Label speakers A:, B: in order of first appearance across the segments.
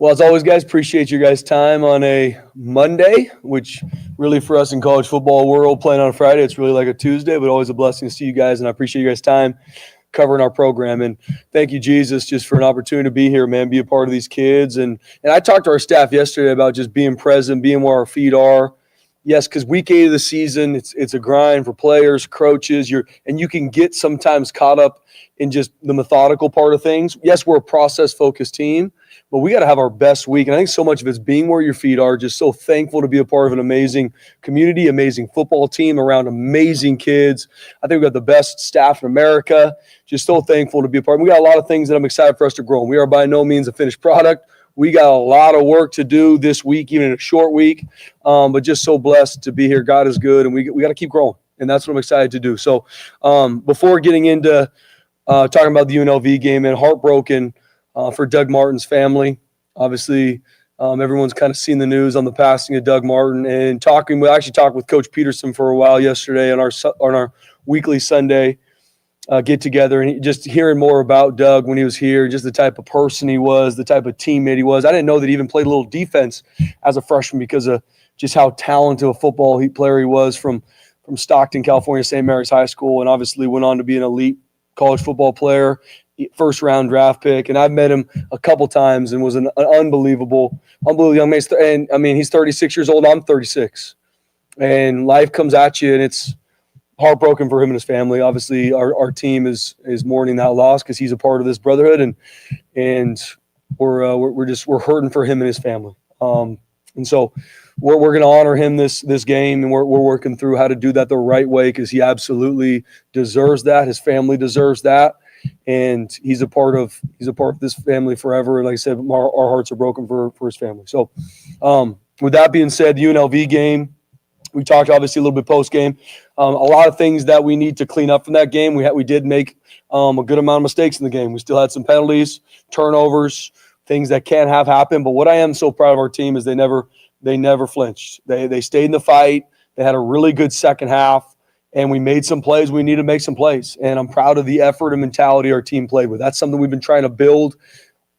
A: Well, as always, guys, appreciate your guys' time on a Monday, which really for us in college football world, playing on a Friday, it's really like a Tuesday, but always a blessing to see you guys, and I appreciate you guys' time covering our program. And thank you, Jesus, just for an opportunity to be here, man, be a part of these kids. And I talked to our staff yesterday about just being present, being where our feet are. Yes, because week 8 of the season, it's a grind for players, coaches, and you can get sometimes caught up in just the methodical part of things. Yes, we're a process-focused team, but we got to have our best week. And I think so much of it's being where your feet are, just so thankful to be a part of an amazing community, amazing football team around amazing kids. I think we've got the best staff in America. Just so thankful to be a part. We got a lot of things that I'm excited for us to grow. We are by no means a finished product. We got a lot of work to do this week, even in a short week, but just so blessed to be here. God is good, and we got to keep growing, and that's what I'm excited to do. So before getting into talking about the UNLV game, and heartbroken for Doug Martin's family. Obviously, everyone's kind of seen the news on the passing of Doug Martin, and we actually talked with Coach Peterson for a while yesterday on our weekly Sunday get together, and just hearing more about Doug when he was here, just the type of person he was, the type of teammate he was. I didn't know that he even played a little defense as a freshman because of just how talented a football player he was from Stockton, California, St. Mary's High School, and obviously went on to be an elite college football player, first-round draft pick. And I've met him a couple times and was an unbelievable young man. And, I mean, he's 36 years old. I'm 36. And life comes at you, and it's heartbroken for him and his family. Obviously, our team is mourning that loss because he's a part of this brotherhood, and we're hurting for him and his family. And so we're going to honor him this game, and we're working through how to do that the right way because he absolutely deserves that. His family deserves that, and he's a part of this family forever. And like I said, our hearts are broken for his family. So with that being said, the UNLV game, we talked obviously a little bit post game. A lot of things that we need to clean up from that game. We did make a good amount of mistakes in the game. We still had some penalties, turnovers, things that can't have happened. But what I am so proud of our team is they never flinched. They stayed in the fight. They had a really good second half, and we made some plays. We need to make some plays, and I'm proud of the effort and mentality our team played with. That's something we've been trying to build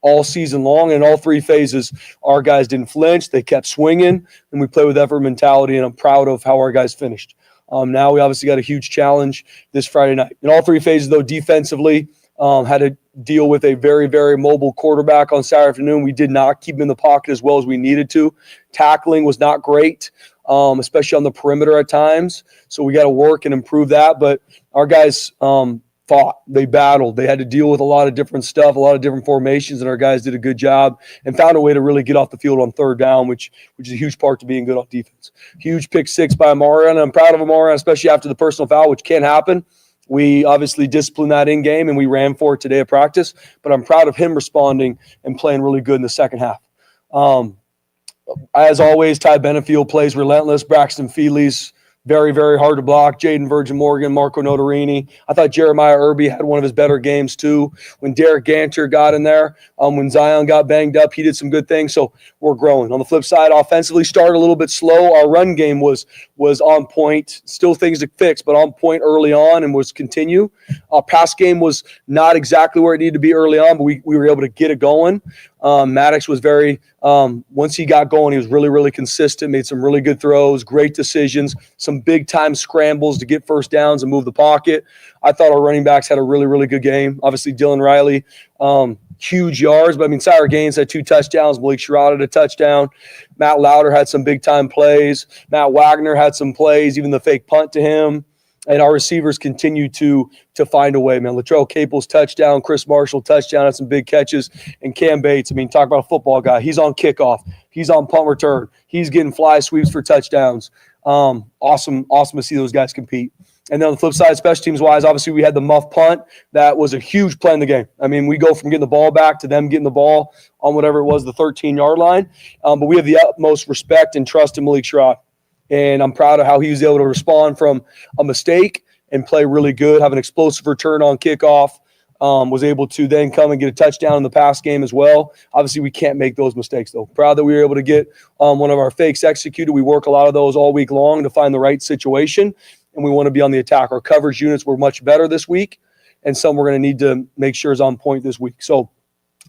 A: all season long. In all 3 phases, our guys didn't flinch. They kept swinging, and we played with effort and mentality, and I'm proud of how our guys finished. Now we obviously got a huge challenge this Friday night. In all 3 phases, though, defensively, had to deal with a very, very mobile quarterback on Saturday afternoon. We did not keep him in the pocket as well as we needed to. Tackling was not great, especially on the perimeter at times. So we got to work and improve that. But our guys fought. They battled. They had to deal with a lot of different stuff, a lot of different formations, and our guys did a good job and found a way to really get off the field on third down, which is a huge part to being good on defense. Huge pick 6 by Amarian, and I'm proud of Amarian, especially after the personal foul, which can happen. We obviously disciplined that in game, and we ran for it today at practice. But I'm proud of him responding and playing really good in the second half. As always, Ty Benefield plays relentless. Braxton Feely's very, very hard to block. Jaden Virgin Morgan, Marco Notarini. I thought Jeremiah Irby had one of his better games too. When Derek Ganter got in there, when Zion got banged up, he did some good things. So we're growing. On the flip side, offensively started a little bit slow. Our run game was on point. Still things to fix, but on point early on and was continue. Our pass game was not exactly where it needed to be early on, but we were able to get it going. Maddox was very once he got going, he was really, really consistent, made some really good throws, great decisions, some big-time scrambles to get first downs and move the pocket. I thought our running backs had a really, really good game. Obviously, Dylan Riley, huge yards. But, I mean, Tyler Gaines had 2 touchdowns. Malik Sherrod had a touchdown. Matt Lauder had some big-time plays. Matt Wagner had some plays, even the fake punt to him. And our receivers continue to find a way, man. Latrell Caples touchdown, Chris Marshall touchdown, had some big catches. And Cam Bates, I mean, talk about a football guy. He's on kickoff. He's on punt return. He's getting fly sweeps for touchdowns. Awesome to see those guys compete. And then on the flip side, special teams-wise, obviously we had the muff punt. That was a huge play in the game. I mean, we go from getting the ball back to them getting the ball on whatever it was, the 13-yard line. But we have the utmost respect and trust in Malik Sherrod. And I'm proud of how he was able to respond from a mistake and play really good, have an explosive return on kickoff, was able to then come and get a touchdown in the pass game as well. Obviously, we can't make those mistakes, though. Proud that we were able to get one of our fakes executed. We work a lot of those all week long to find the right situation, and we want to be on the attack. Our coverage units were much better this week, and some we're going to need to make sure is on point this week. So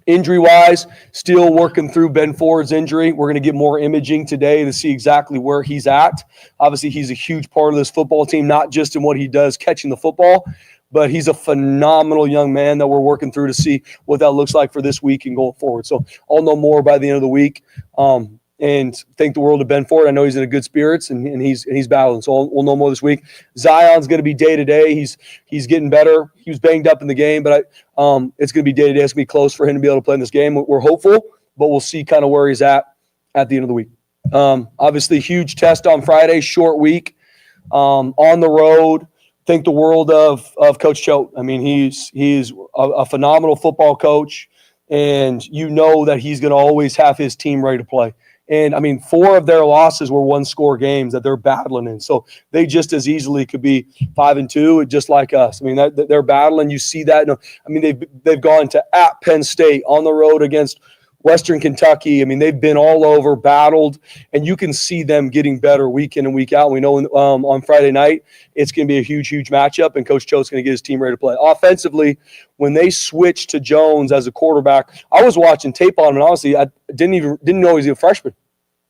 A: Injury-wise, still working through Ben Ford's injury. We're going to get more imaging today to see exactly where he's at. Obviously, he's a huge part of this football team, not just in what he does catching the football, but he's a phenomenal young man that we're working through to see what that looks like for this week and going forward. So I'll know more by the end of the week. And thank the world of Ben Ford. I know he's in a good spirits and he's battling. So we'll know more this week. Zion's going to be day to day. He's getting better. He was banged up in the game, but it's going to be day to day. It's going to be close for him to be able to play in this game. We're hopeful, but we'll see kind of where he's at the end of the week. Obviously, huge test on Friday, short week on the road. Think the world of Coach Choate. I mean, he's a phenomenal football coach, and you know that he's going to always have his team ready to play. And, I mean, 4 of their losses were one-score games that they're battling in. So they just as easily could be 5-2, just like us. I mean, they're battling. You see that. I mean, they've gone to at Penn State, on the road against Western Kentucky. I mean, they've been all over, battled, and you can see them getting better week in and week out. We know on Friday night it's going to be a huge, huge matchup, and Coach Choate's going to get his team ready to play. Offensively, when they switched to Jones as a quarterback, I was watching tape on him, and honestly, I didn't know he was a freshman.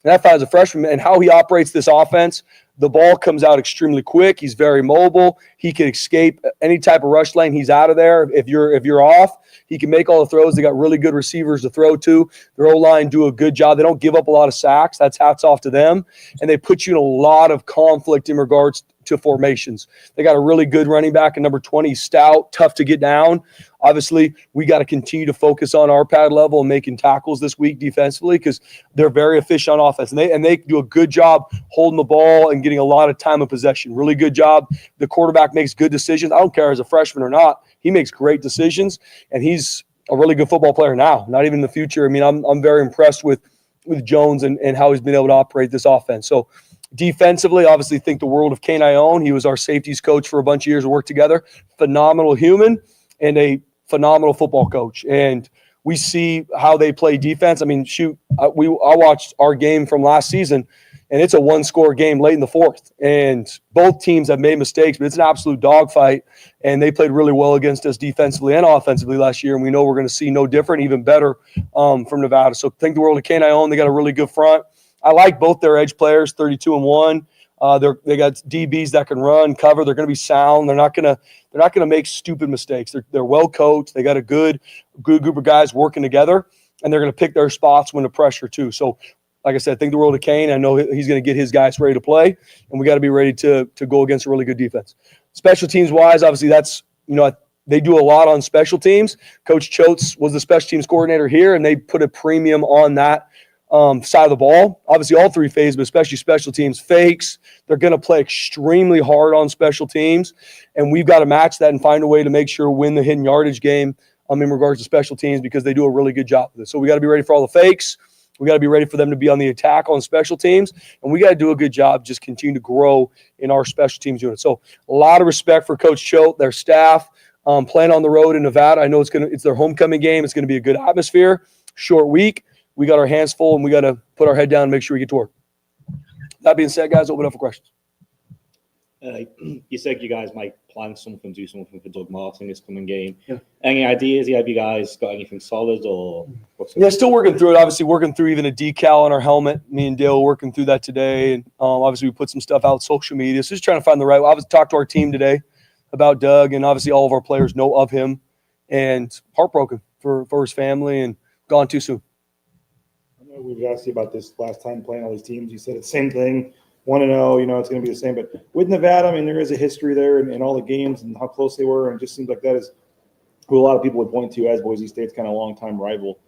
A: And that guy's a freshman, and how he operates this offense, the ball comes out extremely quick. He's very mobile. He can escape any type of rush lane. He's out of there. If you're off, he can make all the throws. They got really good receivers to throw to. Their O-line do a good job. They don't give up a lot of sacks. That's hats off to them. And they put you in a lot of conflict in regards to formations. They got a really good running back in number 20, stout, tough to get down. Obviously, we got to continue to focus on our pad level and making tackles this week defensively because they're very efficient on offense. And they do a good job holding the ball and getting a lot of time of possession. Really good job. The quarterback makes good decisions. I don't care as a freshman or not. He makes great decisions, and he's a really good football player now, not even in the future. I mean, I'm very impressed with Jones and how he's been able to operate this offense. So defensively, obviously think the world of Kane Ione. He was our safeties coach for a bunch of years. We worked together. Phenomenal human and a phenomenal football coach. And we see how they play defense. I mean, I watched our game from last season, and it's a one-score game late in the fourth. And both teams have made mistakes, but it's an absolute dogfight. And they played really well against us defensively and offensively last year. And we know we're going to see no different, even better from Nevada. So think the world of Kane Ione. They got a really good front. I like both their edge players, 32-1. They got DBs that can run, cover. They're going to be sound. They're not going to make stupid mistakes. They're well coached. They got a good group of guys working together, and they're going to pick their spots when the pressure too. So, like I said, think the world of Kane. I know he's going to get his guys ready to play, and we got to be ready to go against a really good defense. Special teams wise, obviously they do a lot on special teams. Coach Choate was the special teams coordinator here, and they put a premium on that side of the ball. Obviously, all 3 phases, but especially special teams, fakes. They're going to play extremely hard on special teams, and we've got to match that and find a way to make sure we win the hidden yardage game in regards to special teams because they do a really good job with it. So we got to be ready for all the fakes. We got to be ready for them to be on the attack on special teams, and we got to do a good job just continue to grow in our special teams unit. So a lot of respect for Coach Choate, their staff, playing on the road in Nevada. I know it's their homecoming game. It's going to be a good atmosphere, short week. We got our hands full, and we got to put our head down and make sure we get to work. That being said, guys, open up for questions.
B: You said you guys might plan something, do something for Doug Martin this coming game.
A: Yeah.
B: Any ideas? Have you guys got anything solid or?
A: Yeah, still working through it. Obviously, working through even a decal on our helmet. Me and Dale working through that today, and obviously we put some stuff out social media. So just trying to find the right. I was talked to our team today about Doug, and obviously all of our players know of him, and heartbroken for his family and gone too soon.
C: We've asked you about this last time playing all these teams. You said it's the same thing, 1-0, it's going to be the same. But with Nevada, I mean, there is a history there in all the games and how close they were. And it just seems like that is who a lot of people would point to as Boise State's kind of longtime rival.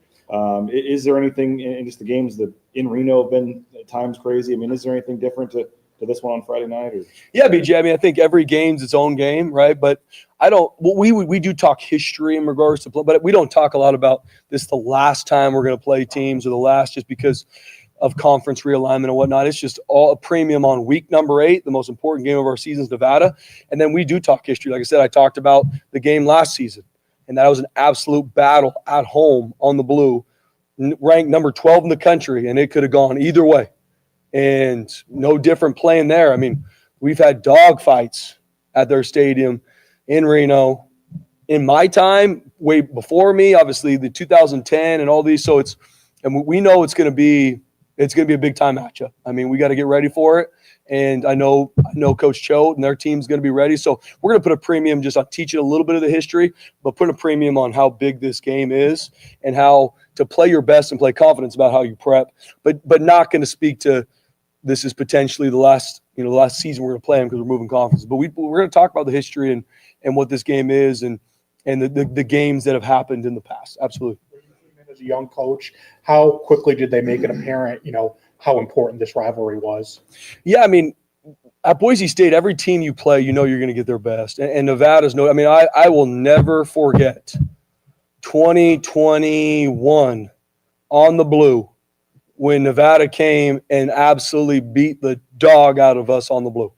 C: Is there anything in just the games that in Reno have been at times crazy? I mean, is there anything different to this one on Friday night? Or?
A: Yeah, BJ. I mean, I think every game's its own game, right? But we do talk history in regards to play, but we don't talk a lot about this the last time we're going to play teams or the last just because of conference realignment and whatnot. It's just all a premium on week number 8, the most important game of our season is Nevada. And then we do talk history. Like I said, I talked about the game last season, and that was an absolute battle at home on the Blue, ranked number 12 in the country, and it could have gone either way. And no different playing there. I mean, we've had dog fights at their stadium in Reno in my time, way before me, obviously the 2010 and all these. So we know it's going to be a big time matchup. I mean, we got to get ready for it. And I know Coach Cho and their team's going to be ready. So we're going to put a premium just on teaching a little bit of the history, but put a premium on how big this game is and how to play your best and play confidence about how you prep. But not going to speak to this is potentially the last season we're going to play them because we're moving conferences. But we're going to talk about the history and what this game is and the games that have happened in the past. Absolutely.
D: As a young coach, how quickly did they make it apparent, how important this rivalry was?
A: Yeah, I mean, at Boise State, every team you play, you're going to get their best. And Nevada's I will never forget 2021 on the blue when Nevada came and absolutely beat the dog out of us on the blue.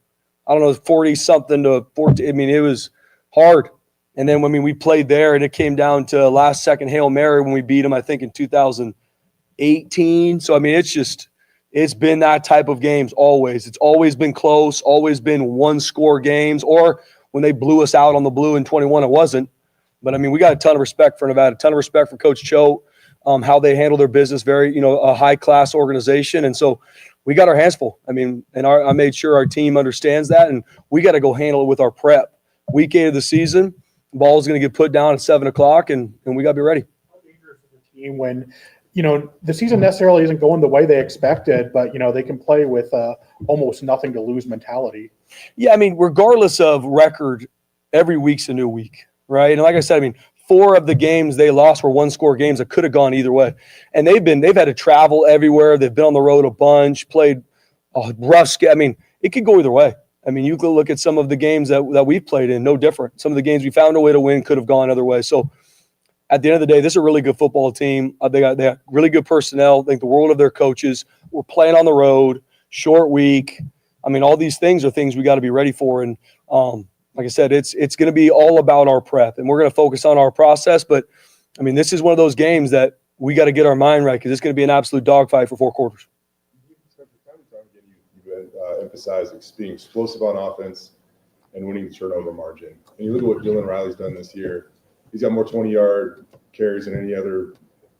A: I don't know, 40-something to 14. I mean, it was hard. And then, we played there, and it came down to last-second Hail Mary when we beat them, I think, in 2018. So, it's been that type of games always. It's always been close, always been one-score games. Or when they blew us out on the blue in 21, it wasn't. But, we got a ton of respect for Nevada, a ton of respect for Coach Cho, how they handle their business, very, a high-class organization. And so we got our hands full. I made sure our team understands that, and we got to go handle it with our prep. Week 8 of the season, the ball is going to get put down at 7 o'clock, and we got to be ready.
D: How dangerous is the team when, the season necessarily isn't going the way they expected, but, they can play with almost nothing to lose mentality? Yeah,
A: regardless of record, every week's a new week, right? And like I said, 4 of the games they lost were one-score games that could have gone either way. And they've had to travel everywhere. They've been on the road a bunch, played a rough schedule. It could go either way. You could look at some of the games that we've played in, no different. Some of the games we found a way to win could have gone other way. So at the end of the day, this is a really good football team. They got really good personnel. I think the world of their coaches. We're playing on the road, short week. All these things are things we got to be ready for. And like I said, it's going to be all about our prep, and we're going to focus on our process. But, this is one of those games that we got to get our mind right because it's going to be an absolute dogfight for 4 quarters.
E: You emphasize being explosive on offense and winning the turnover margin. And you look at what Dylan Riley's done this year. He's got more 20-yard carries than any other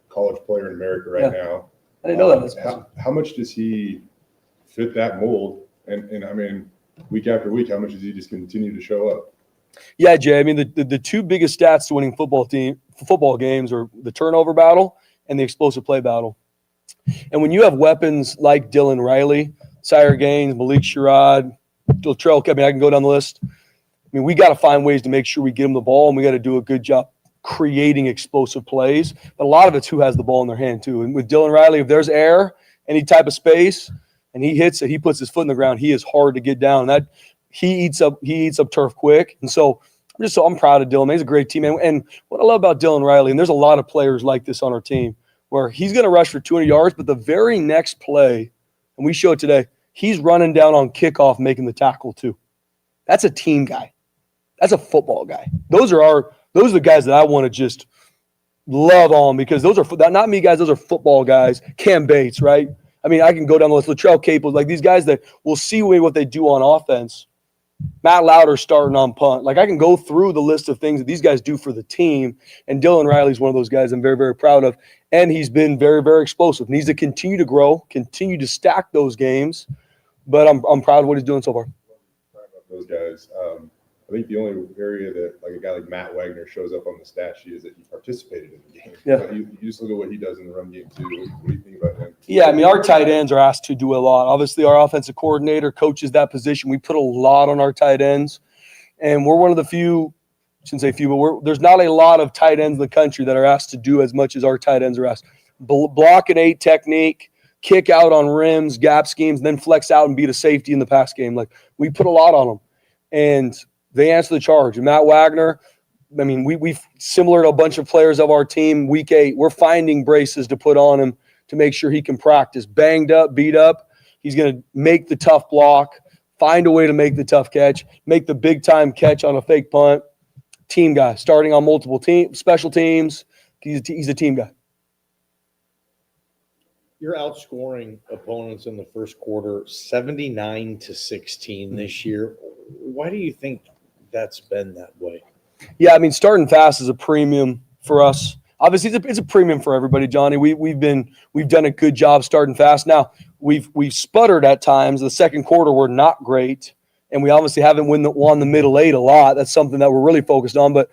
E: college player in America right now.
A: I didn't know that.
E: How much does he fit that mold? And week after week, how much does he just continue to show up?
A: Yeah, Jay. The 2 biggest stats to winning football games are the turnover battle and the explosive play battle. And when you have weapons like Dylan Riley, Sire Gaines, Malik Sherrod, Latrell, I can go down the list. We got to find ways to make sure we get them the ball, and we got to do a good job creating explosive plays. But a lot of it's who has the ball in their hand, too. And with Dylan Riley, if there's air, any type of space, and he hits it, he puts his foot in the ground, he is hard to get down. That he eats up turf quick. And so I'm proud of Dylan. He's a great teammate. And what I love about Dylan Riley, and there's a lot of players like this on our team, where he's going to rush for 200 yards, but the very next play, and we showed today, he's running down on kickoff, making the tackle too. That's a team guy. That's a football guy. Those are the guys that I want to just love on because those are not me guys. Those are football guys. Cam Bates, right? I can go down the list. Latrell Capel, like these guys that will see what they do on offense. Matt Lauder starting on punt. I can go through the list of things that these guys do for the team. And Dylan Riley's one of those guys I'm very, very proud of. And he's been very, very explosive. Needs to continue to grow, continue to stack those games. But I'm proud of what he's doing so far.
E: Those guys. I think the only area that a guy like Matt Wagner shows up on the stat sheet is that he participated in the game.
A: Yeah.
E: You just look at what he does in the run game too. What do you think about him?
A: Yeah, our tight ends are asked to do a lot. Obviously, our offensive coordinator coaches that position. We put a lot on our tight ends, and we're one of the few. I shouldn't say few, but there's not a lot of tight ends in the country that are asked to do as much as our tight ends are asked. Block and 8 technique, kick out on rims, gap schemes, then flex out and beat a safety in the pass game. We put a lot on them, and they answer the charge. And Matt Wagner, we've similar to a bunch of players of our team, week 8, we're finding braces to put on him to make sure he can practice. Banged up, beat up, he's going to make the tough block, find a way to make the tough catch, make the big-time catch on a fake punt. Team guy, starting on multiple special teams. He's a team guy.
F: You're outscoring opponents in the first quarter 79-16 this year. Why do you think that's been that way?
A: Yeah, I mean, starting fast is a premium for us. Obviously, it's a premium for everybody, Johnny. We've done a good job starting fast. Now we've sputtered at times. The second quarter we're not great, and we obviously haven't won the middle eight a lot. That's something that we're really focused on. But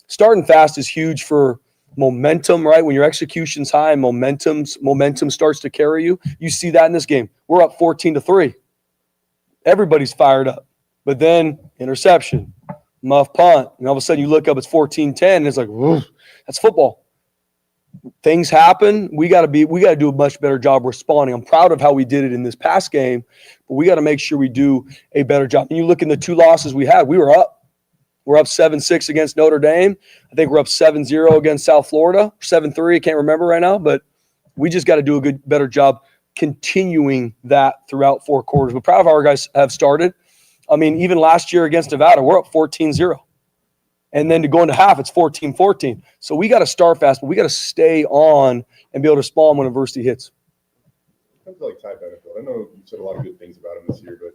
A: starting fast is huge for momentum, right? When your execution's high, momentum starts to carry you. You see that in this game. We're up 14-3. Everybody's fired up, but then interception, muff punt, and all of a sudden you look up, it's 14-10, and it's like, whoa, that's football. Things happen. We got to do a much better job responding. I'm proud of how we did it in this past game, but we got to make sure we do a better job. And you look in the 2 losses we had, we're up 7-6 against Notre Dame. I think we're up 7-0 against South Florida, 7-3. I can't remember right now, but we just got to do a better job continuing that throughout 4 quarters. We're proud of how our guys have started. I mean, even last year against Nevada, we're up 14-0. And then to go into half, it's 14-14. So we got to start fast, but we got to stay on and be able to respond when adversity hits.
E: Comes to like Ty Benefield. I know you said a lot of good things about him this year, but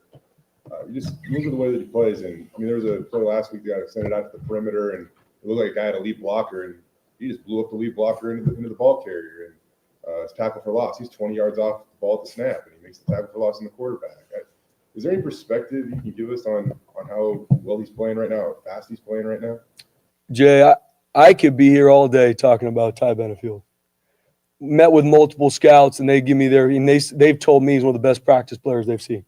E: you look at the way that he plays. And I mean, there was a play last week that got extended out to the perimeter, and it looked like a guy had a lead blocker, and he just blew up the lead blocker into the ball carrier. And it's tackle for loss. He's 20 yards off the ball at the snap, and he makes the tackle for loss in the quarterback. Is there any perspective you can give us on how well he's playing right now, how fast he's playing right now?
A: Jay, I could be here all day talking about Ty Benefield. Met with multiple scouts, and they give me they've told me he's one of the best practice players they've seen.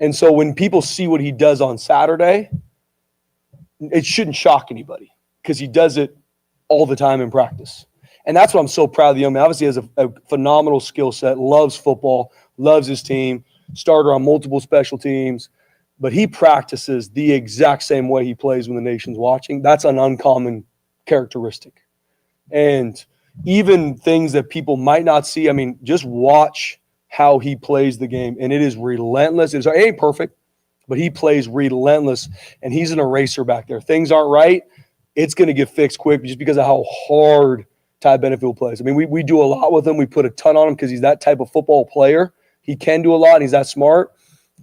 A: And so when people see what he does on Saturday, it shouldn't shock anybody because he does it all the time in practice. And that's what I'm so proud of the young man. Obviously, he has a phenomenal skill set, loves football, loves his team, starter on multiple special teams, but he practices the exact same way he plays when the nation's watching. That's an uncommon characteristic. And even things that people might not see, I mean, just watch how he plays the game, and it is relentless. It ain't perfect, but he plays relentless, and he's an eraser back there. Things aren't right, it's going to get fixed quick just because of how hard Ty Benefield plays. I mean, we do a lot with him. We put a ton on him because he's that type of football player. He can do a lot, and he's that smart.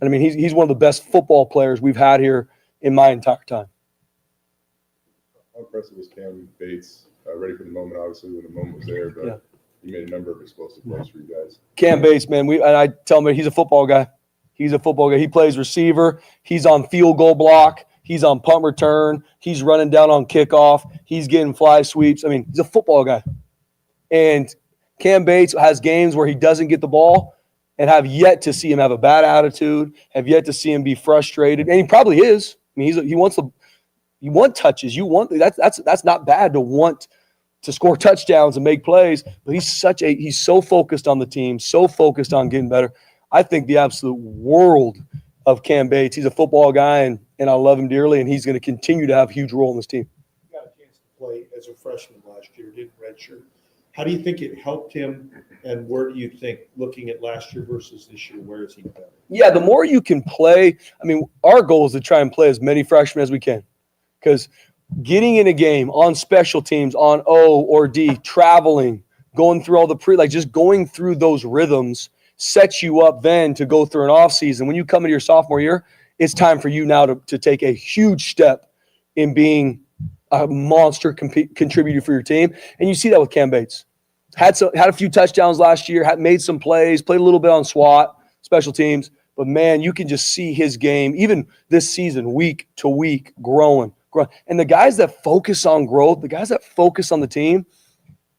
A: And I mean, he's one of the best football players we've had here in my entire time.
E: How impressive was Cam Bates? Ready for the moment, obviously, when the moment was there, but yeah, he made a number of explosive plays for you guys.
A: Cam Bates, man, I tell him he's a football guy. He's a football guy. He plays receiver. He's on field goal block. He's on punt return. He's running down on kickoff. He's getting fly sweeps. I mean, he's a football guy. And Cam Bates has games where he doesn't get the ball and have yet to see him have a bad attitude, have yet to see him be frustrated. And he probably is. I mean, you want touches. That's not bad to want to score touchdowns and make plays, but he's so focused on the team, so focused on getting better. I think the absolute world of Cam Bates. He's a football guy, and I love him dearly, and he's going to continue to have a huge role in this team.
G: He got a chance to play as a freshman last year, didn't redshirt. How do you think it helped him, and where do you think, looking at last year versus this year, where is he better?
A: Yeah, the more you can play, I mean, our goal is to try and play as many freshmen as we can, because getting in a game on special teams, on O or D, traveling, going through all the just going through those rhythms sets you up then to go through an offseason. When you come into your sophomore year, it's time for you now to take a huge step in being a monster contributor for your team. And you see that with Cam Bates. Had a few touchdowns last year, made some plays, played a little bit on SWAT, special teams. But, man, you can just see his game, even this season, week to week, growing. And the guys that focus on growth, the guys that focus on the team,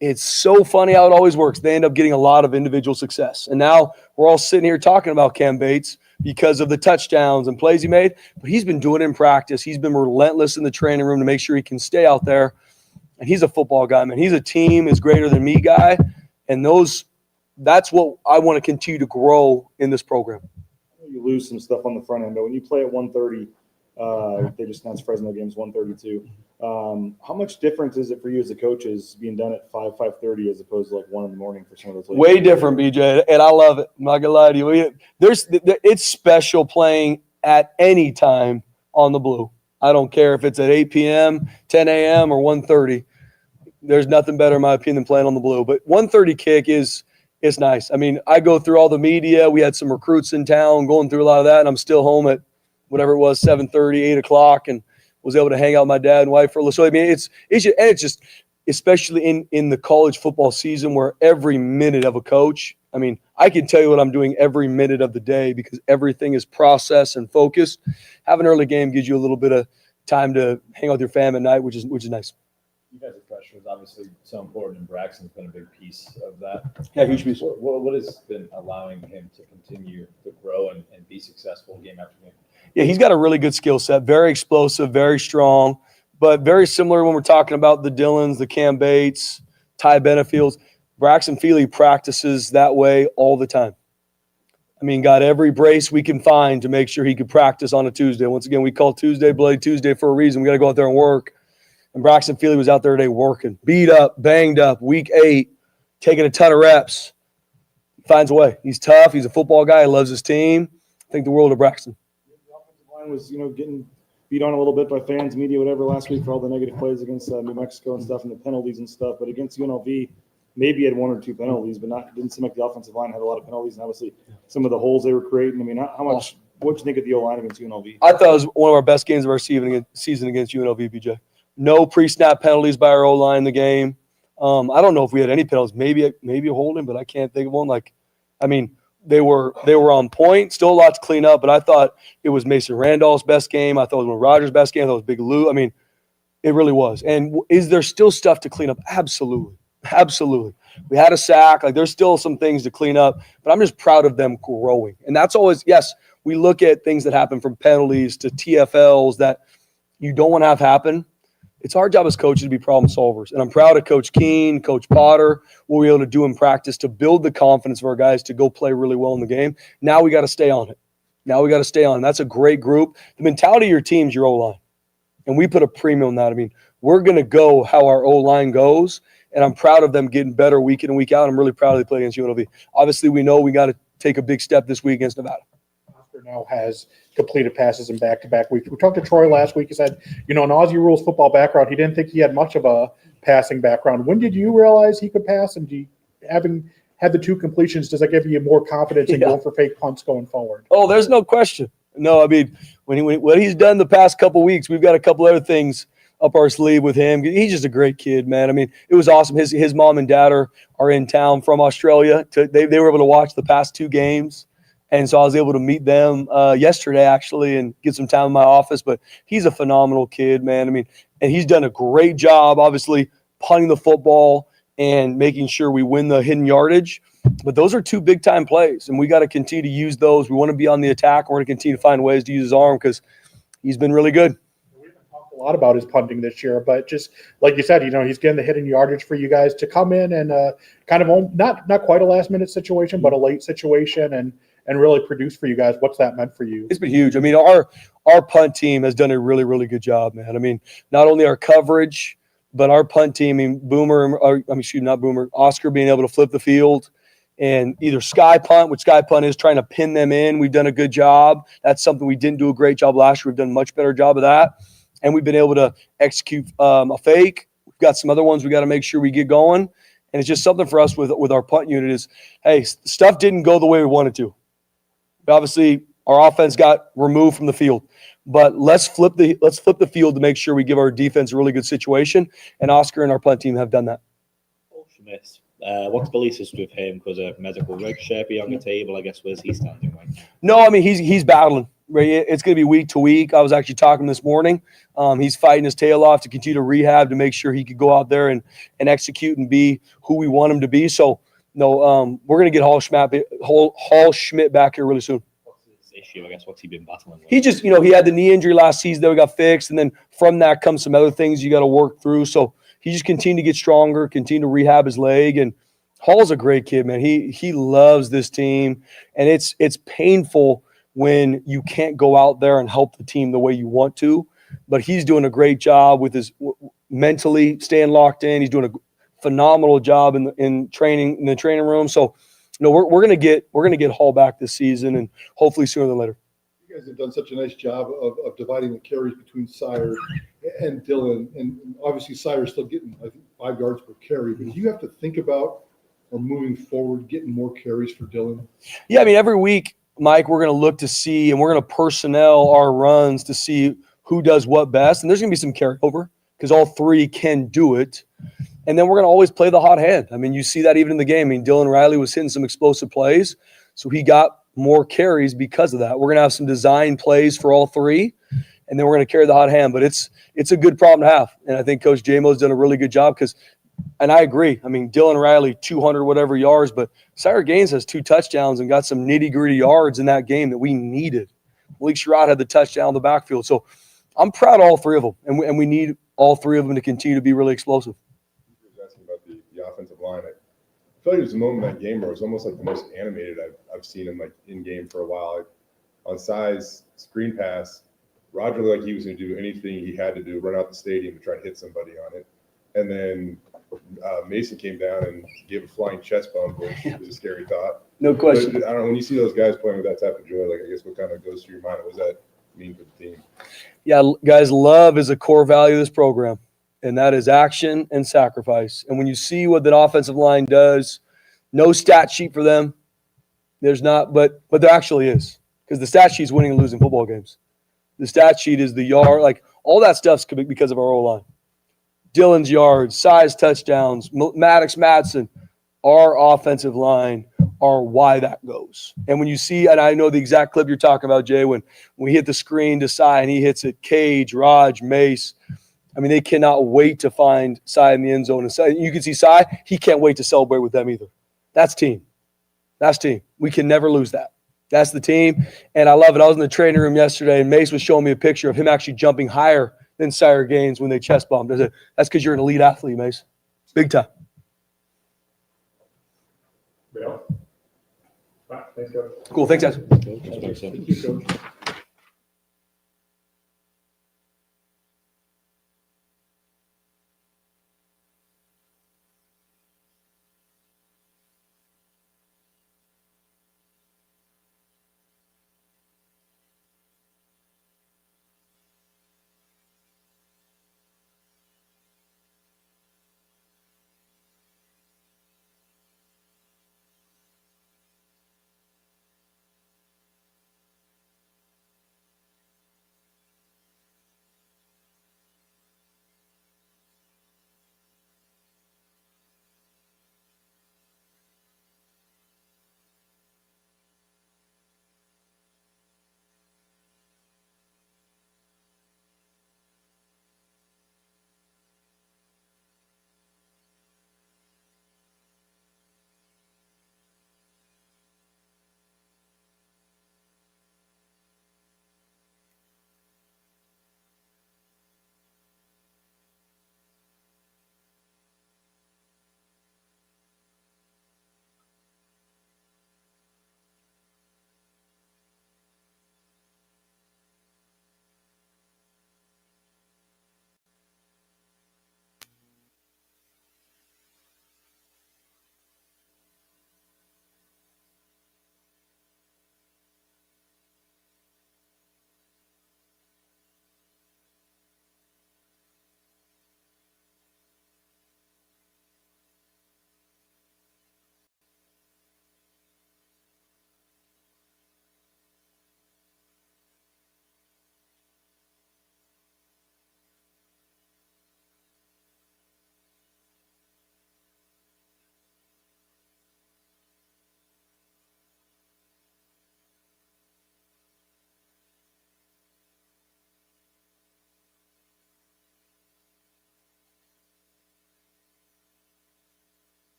A: it's so funny how it always works. They end up getting a lot of individual success. And now we're all sitting here talking about Cam Bates because of the touchdowns and plays he made. But he's been doing it in practice. He's been relentless in the training room to make sure he can stay out there. And he's a football guy, man. He's a team is greater than me guy. And that's what I want to continue to grow in this program.
C: You lose some stuff on the front end, but when you play at 1:30, they just announced Fresno games 1:32. How much difference is it for you as a coach is being done at 5:30 as opposed to like 1 a.m. for some of those?
A: Way different, BJ, and I love it. I'm not gonna lie to you. It's special playing at any time on the blue. I don't care if it's at 8 p.m., 10 a.m., or 1:30. There's nothing better, in my opinion, than playing on the blue. But 1:30 kick is nice. I mean, I go through all the media. We had some recruits in town going through a lot of that, and I'm still home at whatever it was, 7:30, 8 o'clock, and was able to hang out with my dad and wife for a little. So, I mean, it's just especially in the college football season where every minute of a coach, I mean, I can tell you what I'm doing every minute of the day because everything is processed and focused. Have an early game gives you a little bit of time to hang out with your fam at night, which is nice.
H: You guys' pressure is obviously so important, and Braxton's been a big piece of that.
A: Yeah, huge piece.
H: What has been allowing him to continue to grow and be successful game after game?
A: Yeah, he's got a really good skill set, very explosive, very strong, but very similar when we're talking about the Dillons, the Cam Bates, Ty Benefields. Braxton Feely practices that way all the time. I mean, got every brace we can find to make sure he could practice on a Tuesday. Once again, we call Tuesday Bloody Tuesday for a reason. We got to go out there and work. And Braxton Feely was out there today working, beat up, banged up, week 8, taking a ton of reps. Finds a way. He's tough. He's a football guy. He loves his team. I think the world of Braxton.
C: The offensive line was, getting beat on a little bit by fans, media, whatever, last week for all the negative plays against New Mexico and stuff and the penalties and stuff. But against UNLV, maybe had 1 or 2 penalties, but didn't seem like the offensive line had a lot of penalties. And obviously, some of the holes they were creating. I mean, what do you think of the O-line against UNLV?
A: I thought it was one of our best games of our season against UNLV, BJ. No pre-snap penalties by our O-line in the game. I don't know if we had any penalties. Maybe a holding, but I can't think of one. They were on point. Still a lot to clean up, but I thought it was Mason Randolph's best game. I thought it was one of Rogers' best game. I thought it was Big Lou. I mean, it really was. And is there still stuff to clean up? Absolutely. Absolutely. We had a sack. There's still some things to clean up, but I'm just proud of them growing. And that's always, yes, we look at things that happen from penalties to TFLs that you don't want to have happen. It's our job as coaches to be problem solvers. And I'm proud of Coach Keene, Coach Potter, what we're able to do in practice to build the confidence of our guys to go play really well in the game. Now we got to stay on it. That's a great group. The mentality of your team is your O-line. And we put a premium on that. I mean, we're going to go how our O-line goes. And I'm proud of them getting better week in and week out. I'm really proud of they play against UNLV. Obviously, we know we got to take a big step this week against Nevada.
D: Now has completed passes in back-to-back weeks. We talked to Troy last week. He said, an Aussie Rules football background, he didn't think he had much of a passing background. When did you realize he could pass? And having had the 2 completions, does that give you more confidence in going for fake punts going forward?
A: Oh, there's no question. No, I mean, when he's done the past couple weeks, we've got a couple other things up our sleeve with him. He's just a great kid, man. I mean, it was awesome. His mom and dad are in town from Australia. They were able to watch the past 2 games. And so I was able to meet them yesterday, actually, and get some time in my office. But he's a phenomenal kid, man. I mean, and he's done a great job, obviously, punting the football and making sure we win the hidden yardage. But those are 2 big-time plays, and we got to continue to use those. We want to be on the attack. We're going to continue to find ways to use his arm because he's been really good.
D: We haven't talked a lot about his punting this year, but just like you said, he's getting the hidden yardage for you guys to come in and kind of not quite a last-minute situation, but a late situation and really produce for you guys. What's that meant for you?
A: It's been huge. I mean, our punt team has done a really, really good job, man. I mean, not only our coverage, but our punt team, Oscar being able to flip the field and either sky punt, which sky punt is trying to pin them in. We've done a good job. That's something we didn't do a great job last year. We've done a much better job of that. And we've been able to execute a fake. We've got some other ones we got to make sure we get going. And it's just something for us with our punt unit is, hey, stuff didn't go the way we wanted to. Obviously, our offense got removed from the field, but let's flip the field to make sure we give our defense a really good situation. And Oscar and our punt team have done that.
B: Schmidt, what's the latest with him? Because a medical rig share be on the table, I guess. Where's he standing right now?
A: No, I mean he's battling. Right, it's going to be week to week. I was actually talking this morning. He's fighting his tail off to continue to rehab to make sure he could go out there and execute and be who we want him to be. So. No, we're going to get Hall Schmidt back here really soon.
B: What's his issue? I guess what's he been battling with?
A: He just, he had the knee injury last season that we got fixed, and then from that comes some other things you got to work through. So he just continued to get stronger, continue to rehab his leg, and Hall's a great kid, man. He loves this team, and it's painful when you can't go out there and help the team the way you want to, but he's doing a great job with his mentally staying locked in. He's doing a phenomenal job in the training room. So, we're gonna get Hall back this season, and hopefully sooner than later.
I: You guys have done such a nice job of dividing the carries between Sire and Dillon, and obviously Sire's still getting, I think, 5 yards per carry. But do you have to think about, or moving forward, getting more carries for Dillon?
A: Yeah, I mean, every week, Mike, we're gonna look to see, and we're gonna personnel our runs to see who does what best. And there's going to be some carryover because all three can do it. And then we're going to always play the hot hand. I mean, you see that even in the game. I mean, Dylan Riley was hitting some explosive plays, so he got more carries because of that. We're going to have some design plays for all three, and then we're going to carry the hot hand. But it's a good problem to have. And I think Coach Jamo's done a really good job because – and I agree. I mean, Dylan Riley, 200 whatever yards, but Sire Gaines has 2 touchdowns and got some nitty-gritty yards in that game that we needed. Malik Sherrod had the touchdown in the backfield. So I'm proud of all three of them, and we need all three of them to continue to be really explosive.
E: You were asking about the offensive line. I feel like there was a moment in that game where it was almost like the most animated I've seen him like in game for a while. On size, screen pass, Roger looked like he was going to do anything he had to do, run out the stadium to try to hit somebody on it. And then Mason came down and gave a flying chest bump, which was a scary thought.
A: No question.
E: But I don't know, when you see those guys playing with that type of joy, like I guess what kind of goes through your mind? What does that mean for the team?
A: Yeah, guys, love is a core value of this program, and that is action and sacrifice. And when you see what the offensive line does, no stat sheet for them. There's not, but there actually is, because the stat sheet's winning and losing football games. The stat sheet is the yard, like all that stuff's because of our O-line. Dylan's yards, size touchdowns, Maddox Madsen, our offensive line are why that goes. And when you see, and I know the exact clip you're talking about, Jay, when we hit the screen to Cy and he hits it, Cage, Raj, Mace, I mean, they cannot wait to find Cy in the end zone. And you can see Cy, he can't wait to celebrate with them either. That's team. That's team. We can never lose that. That's the team. And I love it. I was in the training room yesterday, and Mace was showing me a picture of him actually jumping higher than Sire Gaines when they chest bumped. I said, that's because you're an elite athlete, Mace. Big time.
D: Yeah. Right, thanks, Coach.
A: Cool. Thanks, guys.
D: Thank you, Coach.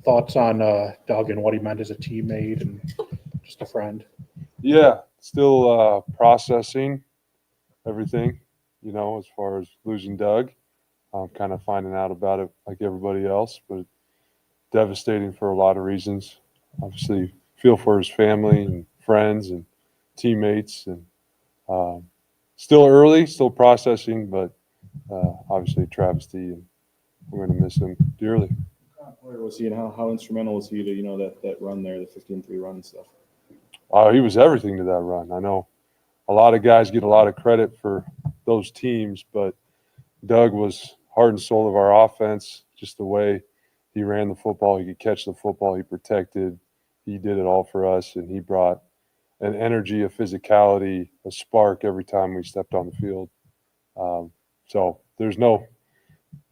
D: Thoughts on Doug and what he meant as a teammate and just a friend?
J: Yeah, still processing everything, as far as losing Doug. I'm kind of finding out about it like everybody else, but devastating for a lot of reasons. Obviously, feel for his family and friends and teammates, and still early, still processing, but obviously travesty, and we're going to miss him dearly.
C: Where was he, and how instrumental was he to that run there, the 15-3 run and stuff?
J: He was everything to that run. I know a lot of guys get a lot of credit for those teams, but Doug was heart and soul of our offense. Just the way he ran the football, he could catch the football, he protected, he did it all for us, and he brought an energy, a physicality, a spark every time we stepped on the field. So there's no,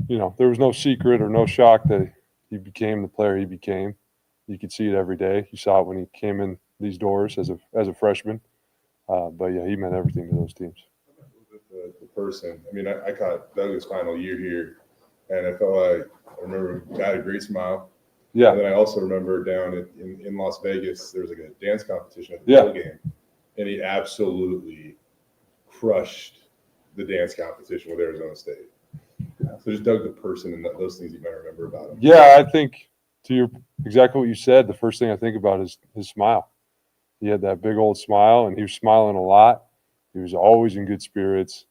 J: there was no secret or no shock that he became the player he became. You could see it every day. You saw it when he came in these doors as a freshman. But yeah, he meant everything to those teams.
E: The person. I mean, I caught Doug's final year here, and I felt like I remember he had a great smile.
J: Yeah.
E: And then I also remember down in Las Vegas, there was like a dance competition at the bowl game, and he absolutely crushed the dance competition with Arizona State. So just Doug the person and those things you might remember about him.
J: Yeah, I think exactly what you said, the first thing I think about is his smile. He had that big old smile, and he was smiling a lot. He was always in good spirits.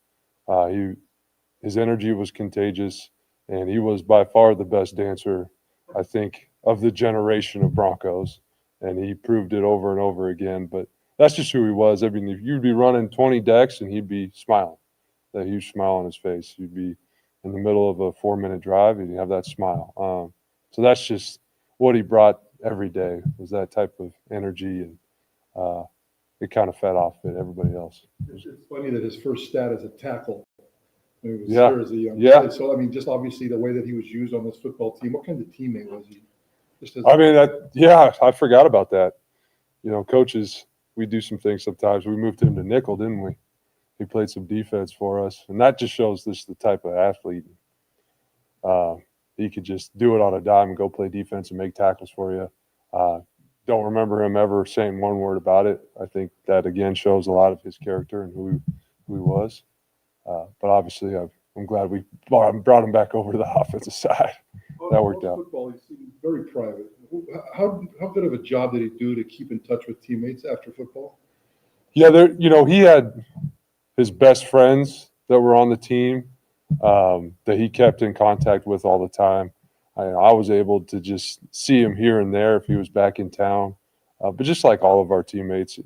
J: His energy was contagious, and he was by far the best dancer, I think, of the generation of Broncos, and he proved it over and over again. But that's just who he was. I mean, if you'd be running 20 decks and he'd be smiling, that huge smile on his face. You'd be in the middle of a 4-minute drive and you have that smile. So that's just what he brought every day, was that type of energy, and it kind of fed off of everybody else.
I: It's funny that his first stat as a tackle when he was
J: Yeah.
I: here as a young
J: Yeah.
I: kid. So, I mean, just obviously the way that he was used on this football team, what kind of teammate was he?
J: I forgot about that. Coaches, we do some things sometimes. We moved him to nickel, didn't we? He played some defense for us, and that just shows this the type of athlete. He could just do it on a dime and go play defense and make tackles for you. Don't remember him ever saying one word about it. I think that, again, shows a lot of his character and who he was. But obviously, I'm glad we brought him back over to the offensive side. That worked out.
I: Football, he seemed very private. How good of a job did he do to keep in touch with teammates after football?
J: Yeah, he had his best friends that were on the team that he kept in contact with all the time. I was able to just see him here and there if he was back in town. But just like all of our teammates,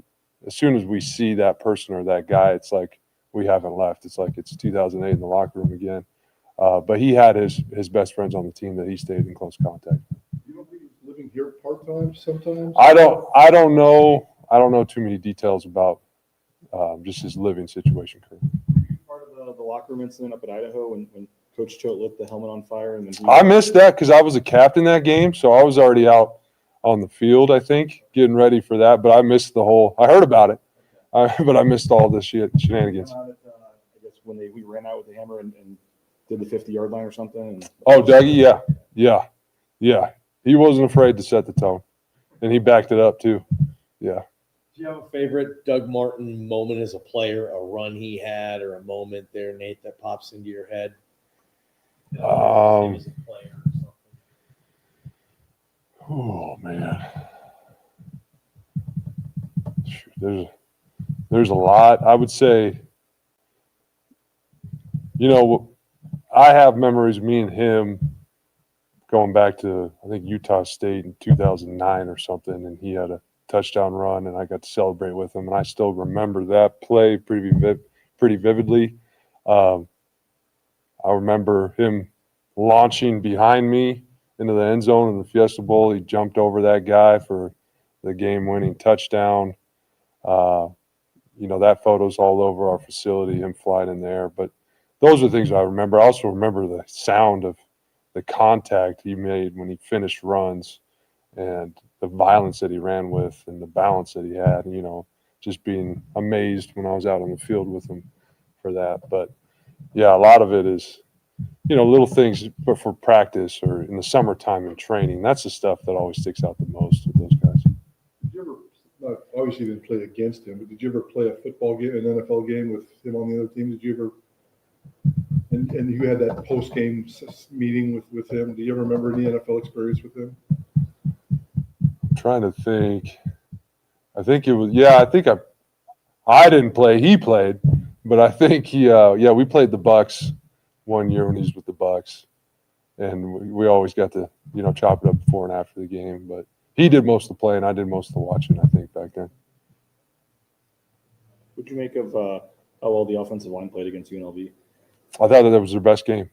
J: as soon as we see that person or that guy, it's like we haven't left. It's like it's 2008 in the locker room again. But he had his best friends on the team that he stayed in close contact.
I: You don't think he was living here part-time sometimes?
J: I don't know. I don't know too many details about just his living situation currently.
C: Part of the locker room incident up at Idaho when Coach Choate lit the helmet on fire, and then
J: I missed that because I was a captain that game, so I was already out on the field, I think, getting ready for that. But I missed I heard about it, but I missed all the shenanigans.
C: I guess when we ran out with the hammer and did the 50-yard line or something.
J: Oh, Dougie, yeah. He wasn't afraid to set the tone, and he backed it up too. Yeah.
F: Do you have a favorite Doug Martin moment as a player, a run he had, or a moment there, Nate, that pops into your head?
H: He was a player or something.
J: Oh man, there's a lot. I would say, I have memories of me and him going back to, I think, Utah State in 2009 or something, and he had a touchdown run, and I got to celebrate with him, and I still remember that play pretty vividly. I remember him launching behind me into the end zone in the Fiesta Bowl. He jumped over that guy for the game-winning touchdown. That photo's all over our facility, him flying in there. But those are things I remember. I also remember the sound of the contact he made when he finished runs, and the violence that he ran with, and the balance that he had. Just being amazed when I was out on the field with him for that. But yeah, a lot of it is little things, but for practice or in the summertime and training, that's the stuff that always sticks out the most with those guys.
I: Did you ever, obviously you didn't play against him, but did you ever play a football game, an NFL game with him on the other team? Did you ever, and you had that post-game meeting with him. Do you ever remember any NFL experience with him?
J: I'm trying to think. I think it was, I didn't play. He played, but I think we played the Bucks one year when he was with the Bucks, and we always got to, chop it up before and after the game. But he did most of the play, and I did most of the watching, I think, back then.
K: What'd you make of how well the offensive line played against UNLV?
J: I thought that was their best game.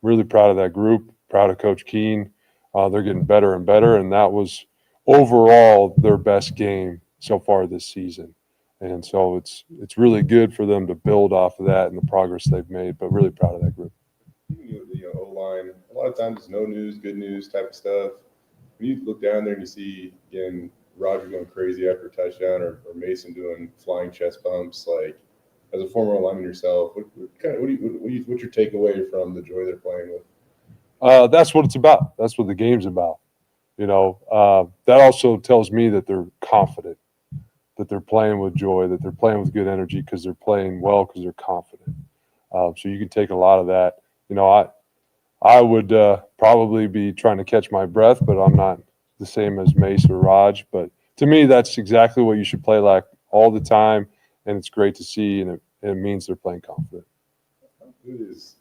J: Really proud of that group, proud of Coach Keene. They're getting better and better, and that was overall their best game so far this season. And so it's really good for them to build off of that and the progress they've made, but really proud of that group.
E: O-line, a lot of times it's no news, good news type of stuff. When you look down there and you see, again, Roger going crazy after a touchdown or Mason doing flying chest bumps, like as a former lineman yourself, what's your takeaway from the joy they're playing with?
J: That's what it's about. That's what the game's about. That also tells me that they're confident, that they're playing with joy, that they're playing with good energy because they're playing well because they're confident. So you can take a lot of that. I would probably be trying to catch my breath, but I'm not the same as Mace or Raj. But to me, that's exactly what you should play like all the time, and it's great to see, and it means they're playing confident.
E: How good is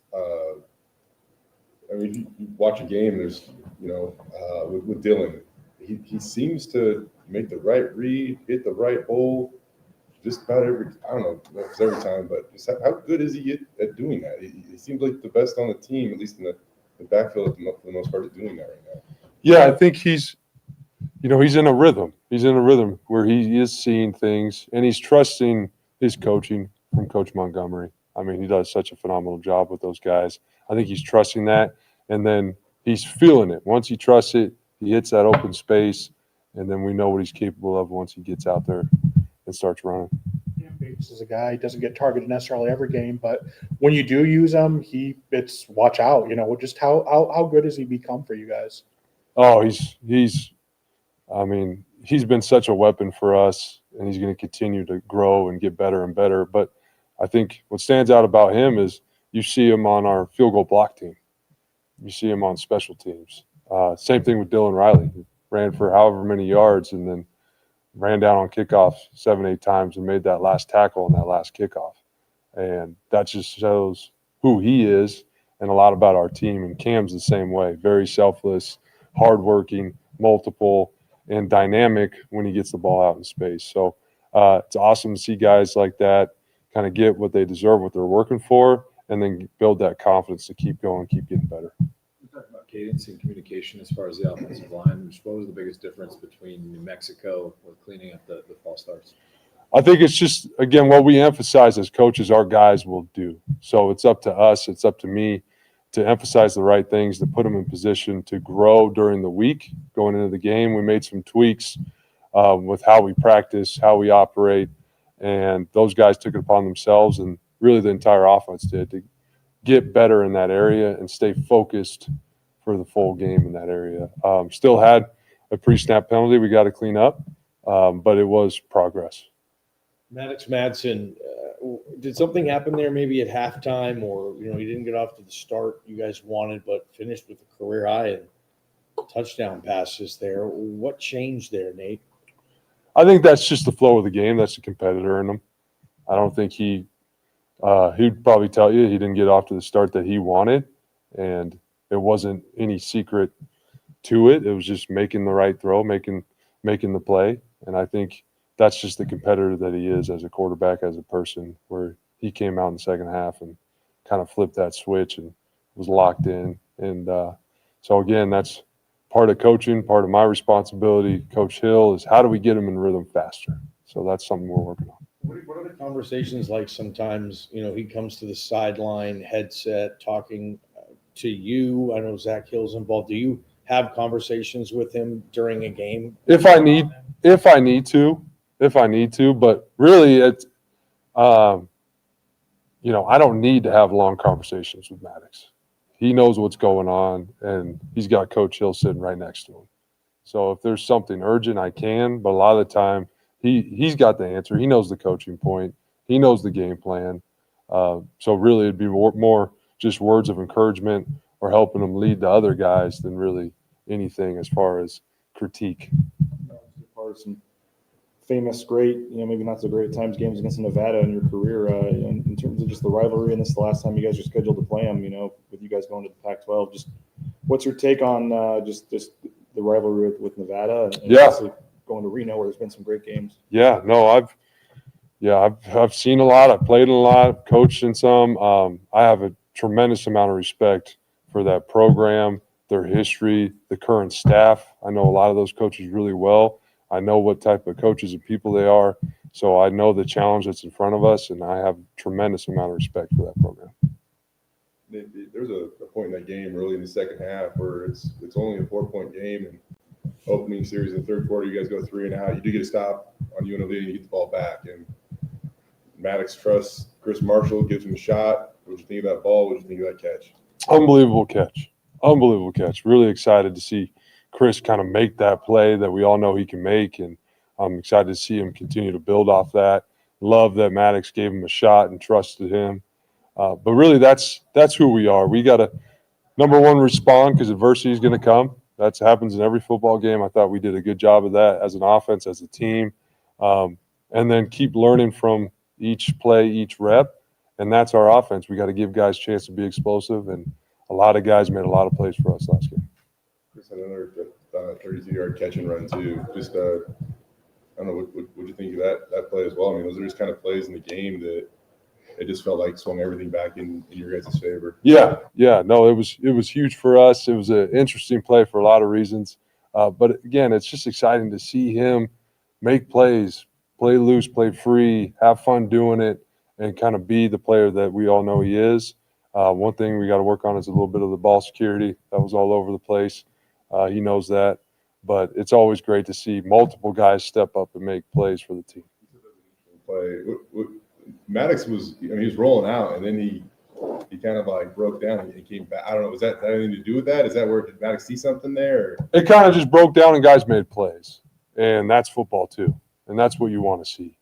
E: you watch a game, there's, with Dylan, he seems to make the right read, hit the right hole just about every, I don't know if it's every time, but just how good is he at doing that? He seems like the best on the team, at least in the backfield for the most part, at doing that right now.
J: Yeah, I think he's in a rhythm. He's in a rhythm where he is seeing things, and he's trusting his coaching from Coach Montgomery. I mean, he does such a phenomenal job with those guys. I think he's trusting that, and then he's feeling it. Once he trusts it, he hits that open space, and then we know what he's capable of once he gets out there and starts running.
D: Bates is a guy, he doesn't get targeted necessarily every game, but when you do use him, it's watch out. Just how good has he become for you guys?
J: Oh, he's been such a weapon for us, and he's going to continue to grow and get better and better. But I think what stands out about him is you see him on our field goal block team. You see him on special teams. Same thing with Dylan Riley. He ran for however many yards and then ran down on kickoff 7-8 times and made that last tackle on that last kickoff. And that just shows who he is and a lot about our team. And Cam's the same way, very selfless, hardworking, multiple, and dynamic when he gets the ball out in space. So it's awesome to see guys like that kind of get what they deserve, what they're working for, and then build that confidence to keep going, keep getting better.
H: Talk about cadence and communication as far as the offensive line. What was the biggest difference between New Mexico with cleaning up the false starts?
J: I think it's just, again, what we emphasize as coaches, our guys will do. So it's up to us, it's up to me to emphasize the right things, to put them in position to grow during the week. Going into the game, we made some tweaks with how we practice, how we operate, and those guys took it upon themselves, and really the entire offense did, to get better in that area and stay focused for the full game in that area. Still had a pre-snap penalty we got to clean up, but it was progress.
F: Maddox Madsen, did something happen there maybe at halftime, or he didn't get off to the start you guys wanted, but finished with a career high and touchdown passes there? What changed there, Nate?
J: I think that's just the flow of the game. That's the competitor in him. I don't think he'd probably tell you he didn't get off to the start that he wanted, and it wasn't any secret to it. It was just making the right throw, making the play, and I think that's just the competitor that he is as a quarterback, as a person, where he came out in the second half and kind of flipped that switch and was locked in. And so, again, that's part of coaching, part of my responsibility, Coach Hill, is how do we get him in rhythm faster? So that's something we're working on.
F: What are the conversations like sometimes? He comes to the sideline, headset, talking to you. I know Zach Hill's involved. Do you have conversations with him during a game?
J: If I need to, but really I don't need to have long conversations with Maddox. he knows what's going on, and he's got Coach Hill sitting right next to him. So if there's something urgent, I can. But a lot of the time, he's got the answer. He knows the coaching point. He knows the game plan. So really, it'd be more just words of encouragement or helping them lead the other guys than really anything as far as critique.
C: Part of some famous, great, maybe not so great at times games against Nevada in your career. In terms of just the rivalry, and this is the last time you guys are scheduled to play them. With you guys going to the Pac-12, just what's your take on just the rivalry with Nevada? And
J: Yeah.
C: obviously going to Reno, where there's been some great games.
J: Yeah, no, I've seen a lot. I've played in a lot. I've coached in some. I have a tremendous amount of respect for that program, their history, the current staff. I know a lot of those coaches really well. I know what type of coaches and people they are. So I know the challenge that's in front of us, and I have a tremendous amount of respect for that program.
E: There's a point in that game early in the second half where it's only a 4-point game, and opening series in the third quarter, you guys go 3 and out. You do get a stop on UNLV and you get the ball back. And Maddox trusts Chris Marshall, gives him a shot. What did you think of that ball? What did you think of that catch?
J: Unbelievable catch. Unbelievable catch. Really excited to see Chris kind of make that play that we all know he can make, and I'm excited to see him continue to build off that. Love that Maddox gave him a shot and trusted him. But really, that's who we are. We got to, number one, respond because adversity is going to come. That happens in every football game. I thought we did a good job of that as an offense, as a team. And then keep learning from each play, each rep, and that's our offense. We got to give guys a chance to be explosive, and a lot of guys made a lot of plays for us last game.
E: Chris had another 32-yard catch and run too. Just I don't know what you think of that play as well. I mean, those are just kind of plays in the game that it just felt like swung everything back in your guys' favor.
J: Yeah. No, it was huge for us. It was an interesting play for a lot of reasons. But again, it's just exciting to see him make plays, play loose, play free, have fun doing it, and kind of be the player that we all know he is. One thing we got to work on is a little bit of the ball security. That was all over the place. He knows that. But it's always great to see multiple guys step up and make plays for the team.
E: Play. Maddox was rolling out, and then he kind of like broke down and came back. I don't know. Was that anything to do with that? Is that where did Maddox see something there? Or?
J: It kind of just broke down and guys made plays, and that's football too, and that's what you want to see.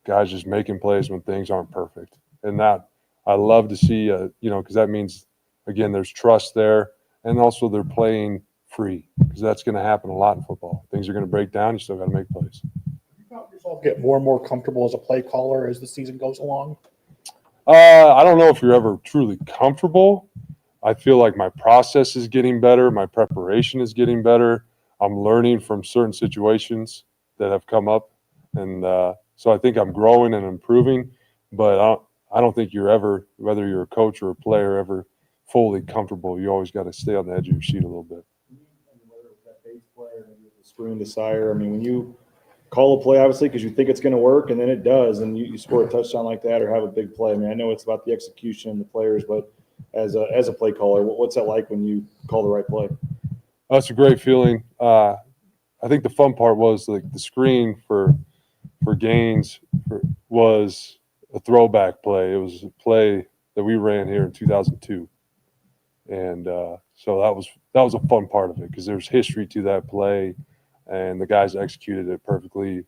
J: Guys just making plays when things aren't perfect, and that I love to see. Because that means again there's trust there, and also they're playing free because that's going to happen a lot in football. Things are going to break down. You still got to make plays.
D: Yourself get more and more comfortable as a play caller as the season goes along?
J: I don't know if you're ever truly comfortable. I feel like my process is getting better. My preparation is getting better. I'm learning from certain situations that have come up. And so I think I'm growing and improving. But I don't think you're ever, whether you're a coach or a player, ever fully comfortable. You always got to stay on the edge of your seat a little bit.
C: Whether it was that base play or maybe the screen to Sire, when you call a play, obviously, because you think it's going to work, and then it does, and you score a touchdown like that or have a big play. I know it's about the execution and the players, but as a play caller, what's that like when you call the right play?
J: That's a great feeling. I think the fun part was like the screen for Gaines was a throwback play. It was a play that we ran here in 2002, and so that was a fun part of it because there's history to that play. And the guys executed it perfectly.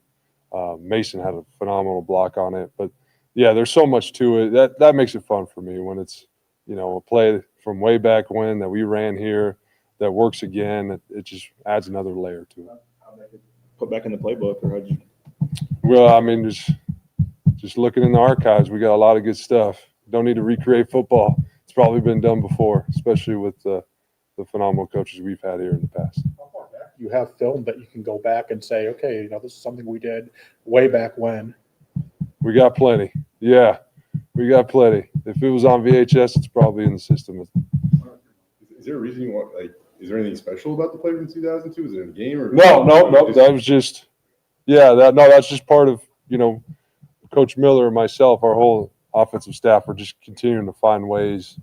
J: Mason had a phenomenal block on it. But, yeah, there's so much to it. That makes it fun for me when it's, a play from way back when that we ran here that works again. It just adds another layer to it.
C: How that get put back in the playbook, or how'd you?
J: Well, just looking in the archives, we got a lot of good stuff. Don't need to recreate football. It's probably been done before, especially with the phenomenal coaches we've had here in the past.
D: You have film that you can go back and say, okay, this is something we did way back when.
J: We got plenty. Yeah, we got plenty. If it was on VHS, it's probably in the system.
E: Is there a reason you want, is there anything special about the play from 2002? Is it in a game or?
J: No. That was just, that's just part of, Coach Miller and myself, our whole offensive staff are just continuing to find ways,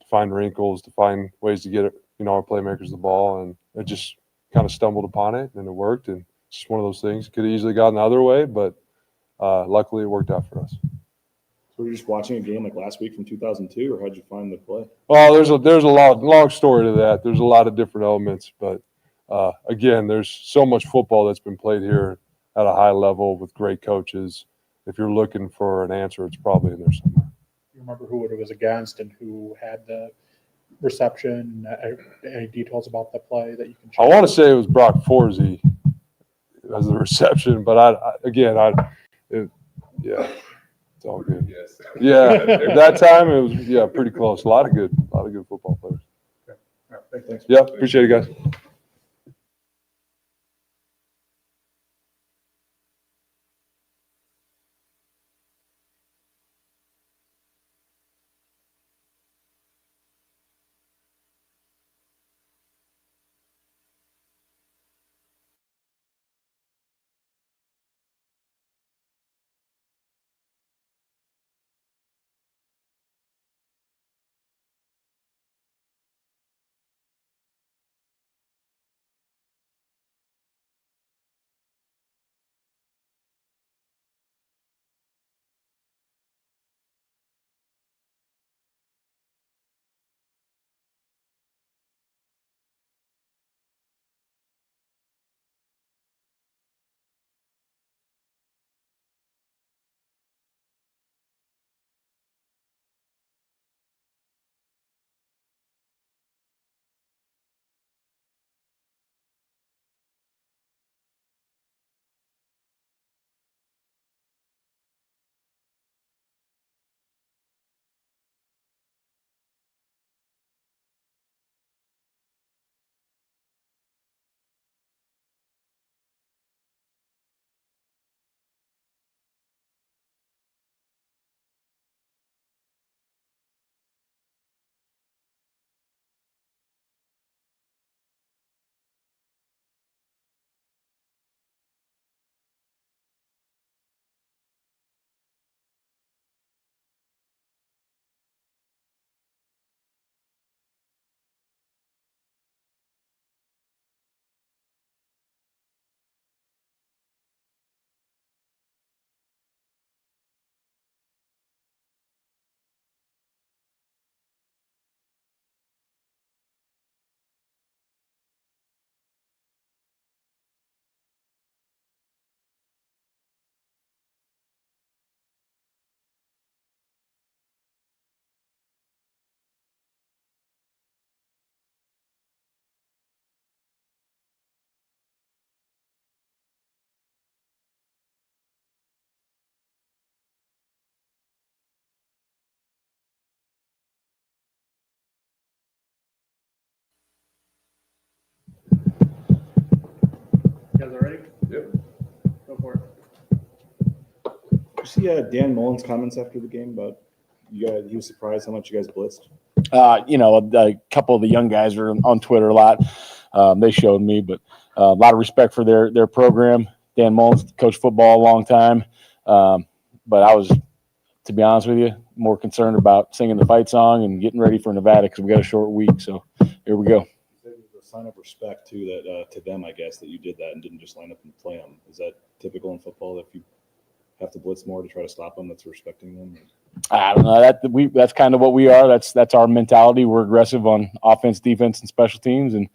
J: to find wrinkles, to find ways to get, our playmakers the ball. And it just kind of stumbled upon it and it worked. And it's just one of those things. Could have easily gone the other way, but luckily it worked out for us.
C: Were you just watching a game like last week from 2002, or how'd you find the play?
J: Well, there's a long story to that. There's a lot of different elements, but again, there's so much football that's been played here at a high level with great coaches. If you're looking for an answer, it's probably in there somewhere.
D: You remember who it was against and who had the reception? Any details about the play that you can share?
J: I want to say it was Brock Forsey as the reception, but yeah, it's all good.
E: Yes.
J: Yeah, at that time it was pretty close. A lot of good football players.
C: All right, thanks.
J: Yeah, appreciate it, guys.
C: You guys all ready?
E: Yep.
C: Go for it. You see Dan Mullen's comments after the game about you guys? He was surprised how much you guys blitzed.
L: A couple of the young guys are on Twitter a lot. They showed me, but a lot of respect for their program. Dan Mullen's coached football a long time, but I was, to be honest with you, more concerned about singing the fight song and getting ready for Nevada because we got a short week. So here we go.
C: A sign of respect too, that to them, I guess, that you did that and didn't just line up and play them. Is that typical in football? That if you have to blitz more to try to stop them, that's respecting them?
L: I don't know. That's kind of what we are. That's our mentality. We're aggressive on offense, defense, and special teams, and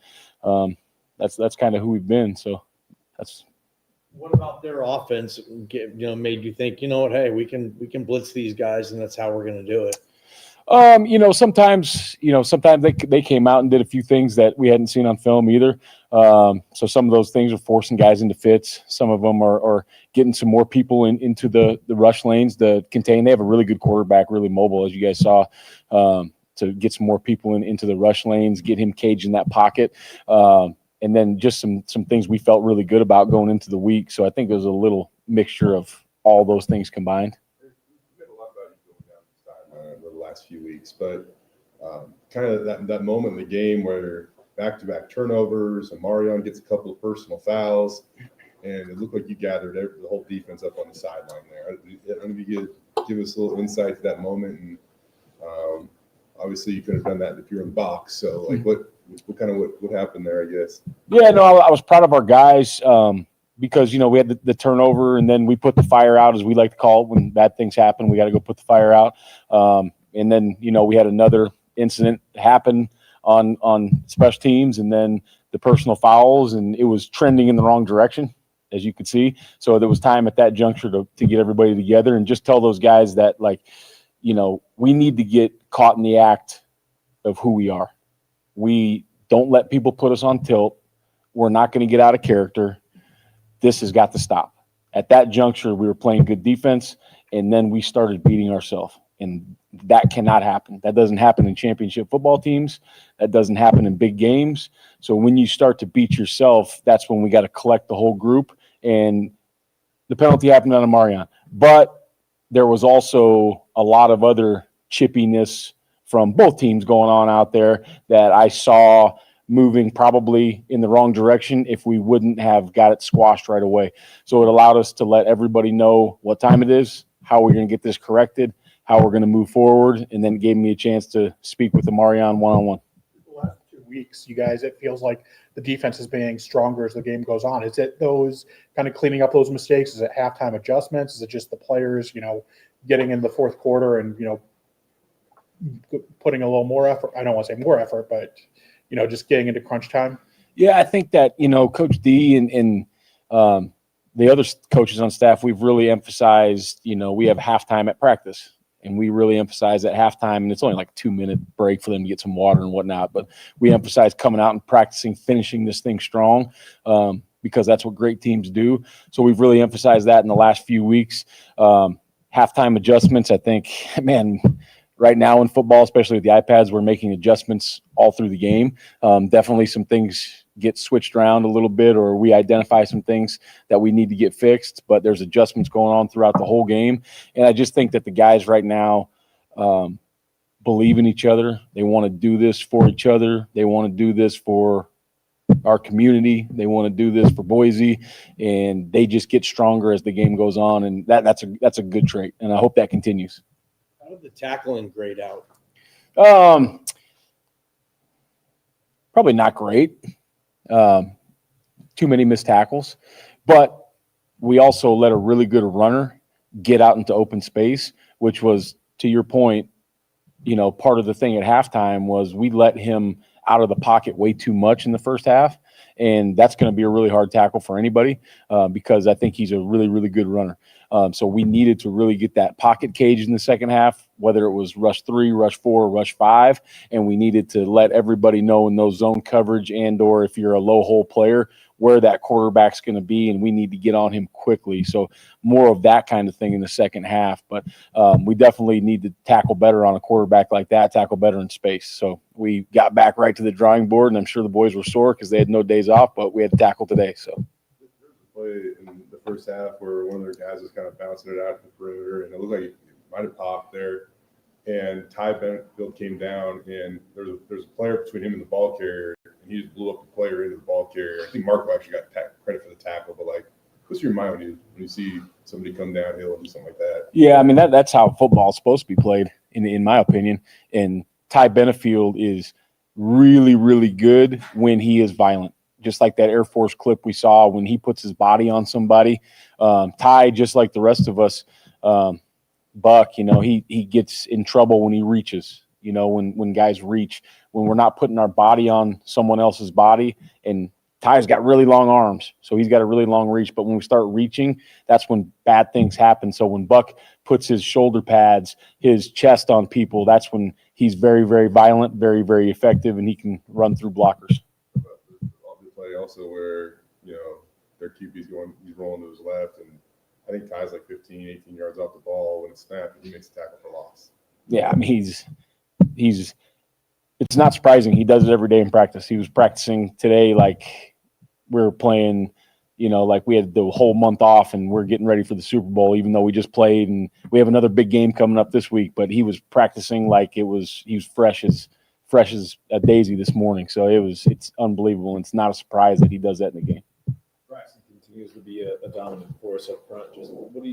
L: that's kind of who we've been. So that's.
F: What about their offense? Made you think, hey, we can blitz these guys, and that's how we're going to do it.
L: Sometimes they came out and did a few things that we hadn't seen on film either. So some of those things are forcing guys into fits. Some of them are getting some more people into the rush lanes to contain. They have a really good quarterback, really mobile, as you guys saw, to get some more people into the rush lanes, get him caged in that pocket. And then just some things we felt really good about going into the week. So I think it was a little mixture of all those things combined.
E: The last few weeks, but kind of that moment in the game where back-to-back turnovers and Marion gets a couple of personal fouls, and it looked like you gathered the whole defense up on the sideline there. I don't know if you could give us a little insight to that moment, and obviously you could have done that if you're in the box. So, like, what happened there? I guess.
L: Yeah, no, I was proud of our guys. because, we had the turnover, and then we put the fire out, as we like to call it. When bad things happen, we got to go put the fire out. And then, we had another incident happen on special teams, and then the personal fouls, and it was trending in the wrong direction, as you could see. So there was time at that juncture to get everybody together and just tell those guys that, we need to get caught in the act of who we are. We don't let people put us on tilt. We're not going to get out of character. This has got to stop. At that juncture, we were playing good defense, and then we started beating ourselves. And that cannot happen. That doesn't happen in championship football teams. That doesn't happen in big games. So when you start to beat yourself, that's when we got to collect the whole group. And the penalty happened on Amarion. But there was also a lot of other chippiness from both teams going on out there that I saw moving probably in the wrong direction if we wouldn't have got it squashed right away. So it allowed us to let everybody know what time it is, how we're going to get this corrected, how we're going to move forward, and then gave me a chance to speak with the Marion one-on-one.
D: The last 2 weeks, you guys, it feels like the defense is being stronger as the game goes on. Is it those kind of cleaning up those mistakes? Is it halftime adjustments? Is it just the players, getting in the fourth quarter and, putting a little more effort? I don't want to say more effort, but just getting into crunch time?
L: Yeah, I think that, Coach D and the other coaches on staff, we've really emphasized, we have halftime at practice, and we really emphasize at halftime, and it's only like a 2-minute break for them to get some water and whatnot, but we emphasize coming out and practicing, finishing this thing strong, because that's what great teams do. So we've really emphasized that in the last few weeks. Halftime adjustments, I think, man, right now in football, especially with the iPads, we're making adjustments all through the game. Definitely some things get switched around a little bit, or we identify some things that we need to get fixed, but there's adjustments going on throughout the whole game. And I just think that the guys right now believe in each other. They want to do this for each other. They want to do this for our community. They want to do this for Boise, and they just get stronger as the game goes on. And that's a good trait. And I hope that continues.
F: How did the tackling grade out?
L: Probably not great. Too many missed tackles, but we also let a really good runner get out into open space, which was, to your point, part of the thing at halftime was we let him out of the pocket way too much in the first half. And that's going to be a really hard tackle for anybody because I think he's a really, really good runner. So we needed to really get that pocket cage in the second half, whether it was rush 3, rush 4, or rush 5. And we needed to let everybody know in those zone coverage and or if you're a low hole player, where that quarterback's going to be, and we need to get on him quickly. So more of that kind of thing in the second half. But we definitely need to tackle better on a quarterback like that, tackle better in space. So we got back right to the drawing board, and I'm sure the boys were sore because they had no days off, but we had to tackle today. So
E: there's a play in the first half where one of their guys was kind of bouncing it out to the perimeter, and it looked like it might have popped there. And Ty Benefield came down, and there's a player between him and the ball carrier, and he just blew up the player into the ball carrier. I think Marco actually got credit for the tackle, but what's your mind when you see somebody come downhill and do something like that?
L: Yeah, I mean that's how football is supposed to be played, in my opinion. And Ty Benefield is really, really good when he is violent. Just like that Air Force clip we saw when he puts his body on somebody. Ty, just like the rest of us, Buck, he gets in trouble when he reaches, when guys reach, when we're not putting our body on someone else's body. And Ty's got really long arms, so he's got a really long reach. But when we start reaching, that's when bad things happen. So when Buck puts his shoulder pads, his chest on people, that's when he's very, very violent, very, very effective, and he can run through blockers.
E: Play also where, their QB's he's rolling to his left, and I think Ty's like 15, 18 yards off the ball when it's snapped, and he makes a tackle for loss.
L: Yeah, I mean, he's it's not surprising. He does it every day in practice. He was practicing today like we were playing, like we had the whole month off and we're getting ready for the Super Bowl, even though we just played and we have another big game coming up this week. But he was practicing like he was fresh as a daisy this morning. So it's unbelievable. And it's not a surprise that he does that in the game.
H: Braxton continues to be a dominant force up front. Just what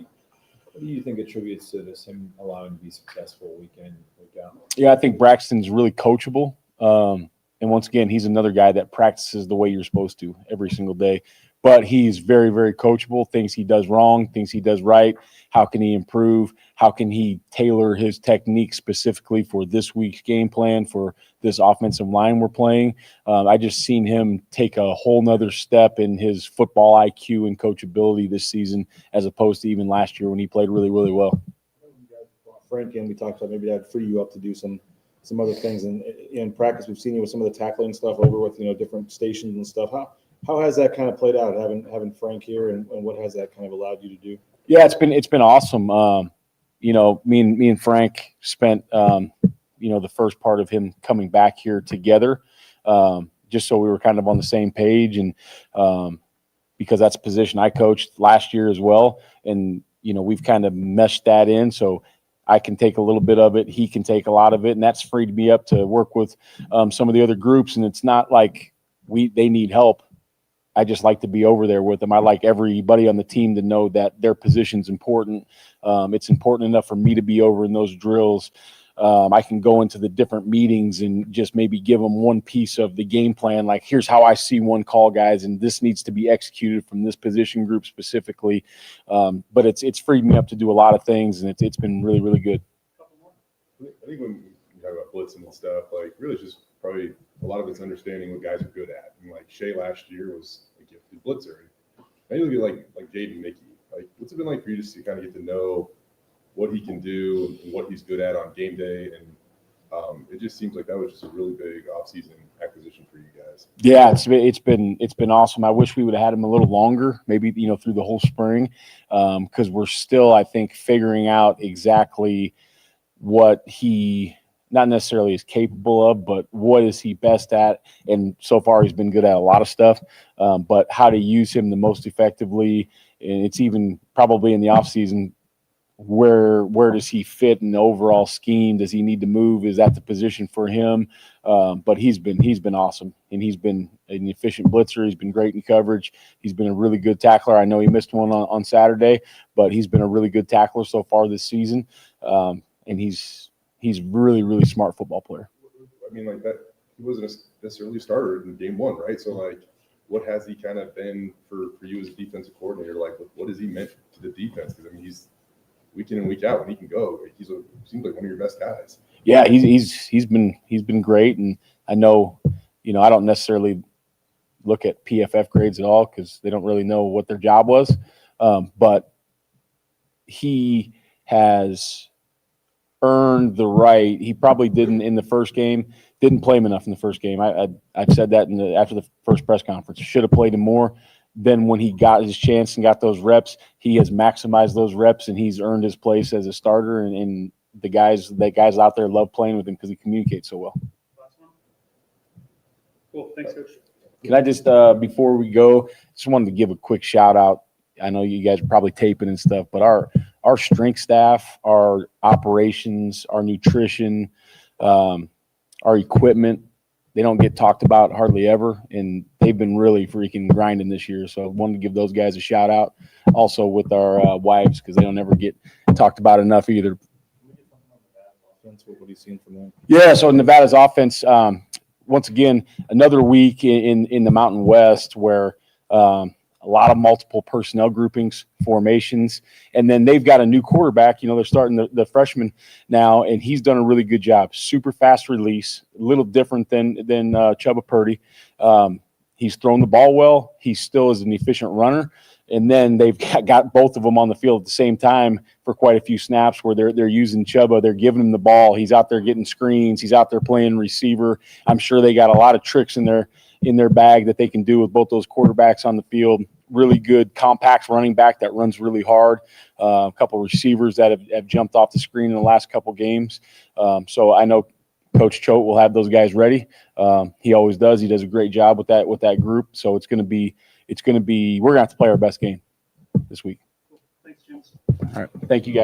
H: do you think attributes to this, him allowing to be successful week in, week out?
L: Yeah, I think Braxton's really coachable. And once again, he's another guy that practices the way you're supposed to every single day. but he's very, very coachable. Things he does wrong, things he does right. How can he improve? How can he tailor his technique specifically for this week's game plan, for this offensive line we're playing? I just seen him take a whole nother step in his football IQ and coachability this season, as opposed to even last year when he played really, really well.
C: Frank, and we talked about maybe that'd free you up to do some other things. And in practice, we've seen you with some of the tackling stuff over with, different stations and stuff. How has that kind of played out, having Frank here, and what has that kind of allowed you to do?
L: Yeah, it's been awesome. Me and Frank spent the first part of him coming back here together, just so we were kind of on the same page, and because that's a position I coached last year as well, and we've kind of meshed that in, so I can take a little bit of it, he can take a lot of it, and that's freed me up to work with some of the other groups. And it's not like they need help. I just like to be over there with them. I like everybody on the team to know that their position's important. It's important enough for me to be over in those drills. I can go into the different meetings and just maybe give them one piece of the game plan. Like, here's how I see one call, guys, and this needs to be executed from this position group specifically. But it's freed me up to do a lot of things, and it's been really, really good.
E: I think when you talk about blitzing and stuff, like, really it's just probably a lot of it's understanding what guys are good at. And like Shea last year was a gifted blitzer. Now you look at like Jaden Mickey. Like, what's it been like for you just to kind of get to know what he can do and what he's good at on game day? And it just seems like that was just a really big offseason acquisition for you guys.
L: Yeah, it's been awesome. I wish we would have had him a little longer, maybe through the whole spring, because we're still, I think, figuring out exactly what he not necessarily is capable of, but what is he best at. And so far he's been good at a lot of stuff, but how to use him the most effectively. And it's even probably in the offseason, where does he fit in the overall scheme? Does he need to move? Is that the position for him? But he's been awesome, and he's been an efficient blitzer. He's been great in coverage. He's been a really good tackler. I know he missed one on Saturday, but he's been a really good tackler so far this season. And he's really, really smart football player.
E: I mean, like that, he wasn't necessarily a starter in game one, right? So like, what has he kind of been for you as a defensive coordinator? Like, what has he meant to the defense? Because I mean, he's week in and week out when he can go. Seems like one of your best guys.
L: Yeah, he's been great, and I know, I don't necessarily look at PFF grades at all because they don't really know what their job was, but he has earned the right. He probably didn't in the first game. Didn't play him enough in the first game. I said that after the first press conference. Should have played him more. Then when he got his chance and got those reps, he has maximized those reps, and he's earned his place as a starter. And the guys out there love playing with him because he communicates so well.
G: Cool. Thanks, Coach.
L: Can I just, before we go, just wanted to give a quick shout out. I know you guys are probably taping and stuff, but our strength staff, our operations, our nutrition, our equipment, they don't get talked about hardly ever, and they've been really freaking grinding this year. So I wanted to give those guys a shout out. Also with our wives, because they don't ever get talked about enough either.
C: What are you seeing from them?
L: Yeah, so Nevada's offense, once again, another week in the Mountain West where a lot of multiple personnel groupings, formations, and then they've got a new quarterback. They're starting the freshman now, and he's done a really good job. Super fast release, a little different than Chubba Purdy. He's thrown the ball well. He still is an efficient runner. And then they've got both of them on the field at the same time for quite a few snaps where they're using Chubba. They're giving him the ball. He's out there getting screens. He's out there playing receiver. I'm sure they got a lot of tricks in their bag that they can do with both those quarterbacks on the field. Really good, compact running back that runs really hard. A couple receivers that have jumped off the screen in the last couple games. So I know Coach Choate will have those guys ready. He always does. He does a great job with that group. So it's going to be we're going to have to play our best game this week.
G: Thanks, James.
L: All right. Thank you, guys.